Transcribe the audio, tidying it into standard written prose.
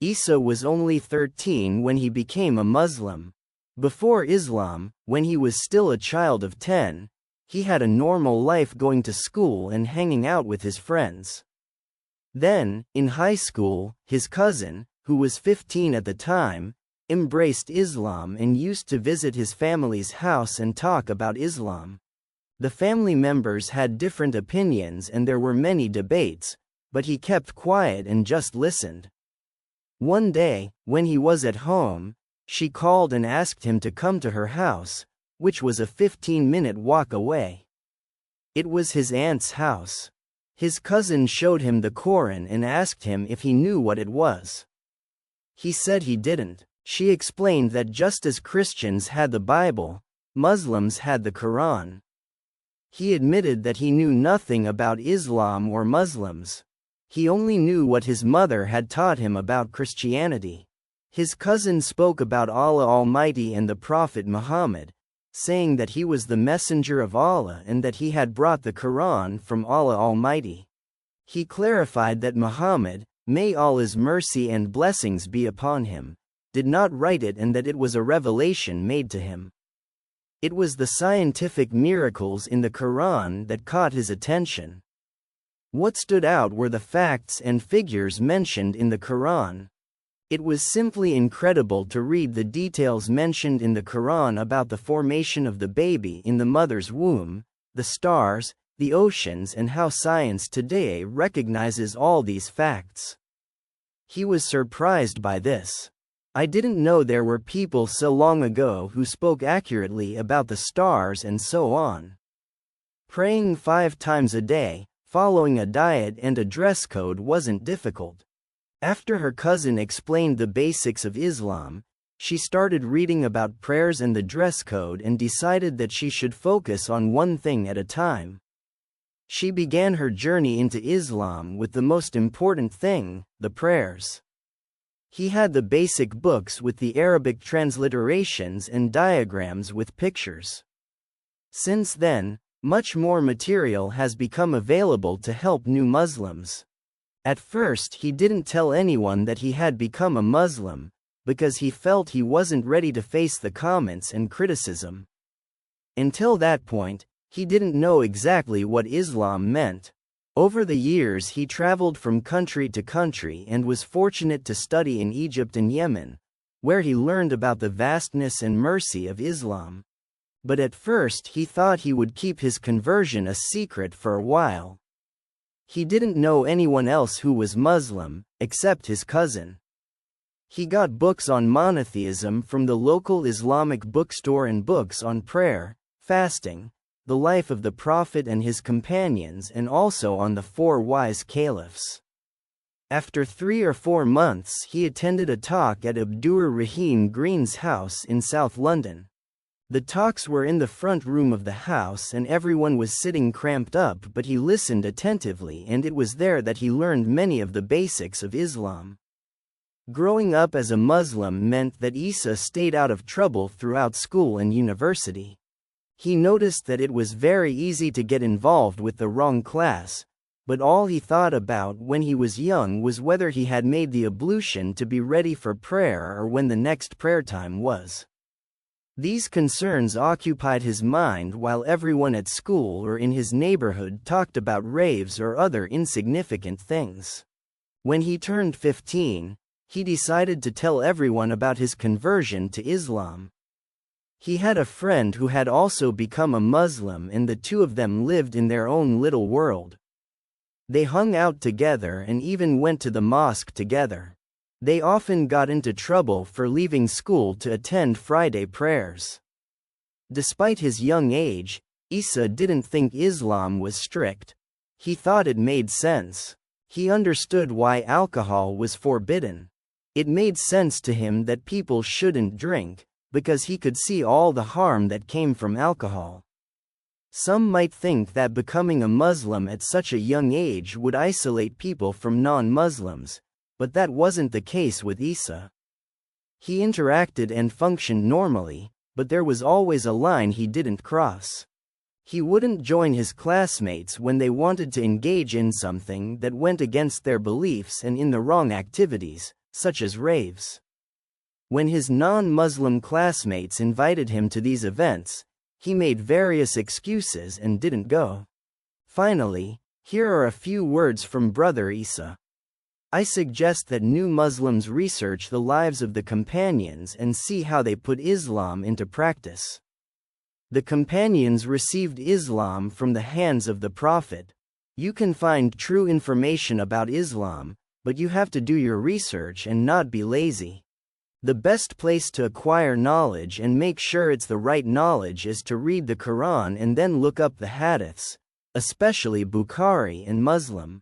Isa was only 13 when he became a Muslim. Before Islam, when he was still a child of 10, he had a normal life going to school and hanging out with his friends. Then, in high school, his cousin, who was 15 at the time, embraced Islam and used to visit his family's house and talk about Islam. The family members had different opinions and there were many debates, but he kept quiet and just listened. One day, when he was at home, she called and asked him to come to her house, which was a 15-minute walk away. It was his aunt's house. His cousin showed him the Quran and asked him if he knew what it was. He said he didn't. She explained that just as Christians had the Bible, Muslims had the Quran. He admitted that he knew nothing about Islam or Muslims. He only knew what his mother had taught him about Christianity. His cousin spoke about Allah Almighty and the Prophet Muhammad, saying that he was the messenger of Allah and that he had brought the Quran from Allah Almighty. He clarified that Muhammad, may Allah's mercy and blessings be upon him, did not write it and that it was a revelation made to him. It was the scientific miracles in the Quran that caught his attention. What stood out were the facts and figures mentioned in the Quran. It was simply incredible to read the details mentioned in the Quran about the formation of the baby in the mother's womb, the stars, the oceans, and how science today recognizes all these facts. He was surprised by this. I didn't know there were people so long ago who spoke accurately about the stars and so on. Praying 5 times a day, following a diet and a dress code wasn't difficult. After her cousin explained the basics of Islam, she started reading about prayers and the dress code and decided that she should focus on one thing at a time. She began her journey into Islam with the most important thing, the prayers. He had the basic books with the Arabic transliterations and diagrams with pictures. Since then, much more material has become available to help new Muslims. At first he didn't tell anyone that he had become a Muslim, because he felt he wasn't ready to face the comments and criticism. Until that point, he didn't know exactly what Islam meant. Over the years he traveled from country to country and was fortunate to study in Egypt and Yemen, where he learned about the vastness and mercy of Islam. But at first he thought he would keep his conversion a secret for a while. He didn't know anyone else who was Muslim, except his cousin. He got books on monotheism from the local Islamic bookstore and books on prayer, fasting, the life of the Prophet and his companions, and also on the 4 wise caliphs. After 3 or 4 months he attended a talk at Abdur Rahim Green's house in South London. The talks were in the front room of the house and everyone was sitting cramped up, but he listened attentively and it was there that he learned many of the basics of Islam. Growing up as a Muslim meant that Isa stayed out of trouble throughout school and university. He noticed that it was very easy to get involved with the wrong class, but all he thought about when he was young was whether he had made the ablution to be ready for prayer or when the next prayer time was. These concerns occupied his mind while everyone at school or in his neighborhood talked about raves or other insignificant things. When he turned 15, he decided to tell everyone about his conversion to Islam. He had a friend who had also become a Muslim and the two of them lived in their own little world. They hung out together and even went to the mosque together. They often got into trouble for leaving school to attend Friday prayers. Despite his young age, Isa didn't think Islam was strict. He thought it made sense. He understood why alcohol was forbidden. It made sense to him that people shouldn't drink, because he could see all the harm that came from alcohol. Some might think that becoming a Muslim at such a young age would isolate people from non-Muslims, but that wasn't the case with Isa. He interacted and functioned normally, but there was always a line he didn't cross. He wouldn't join his classmates when they wanted to engage in something that went against their beliefs and in the wrong activities, such as raves. When his non-Muslim classmates invited him to these events, he made various excuses and didn't go. Finally, here are a few words from Brother Isa. I suggest that new Muslims research the lives of the companions and see how they put Islam into practice. The companions received Islam from the hands of the Prophet. You can find true information about Islam, but you have to do your research and not be lazy. The best place to acquire knowledge and make sure it's the right knowledge is to read the Quran and then look up the hadiths, especially Bukhari and Muslim.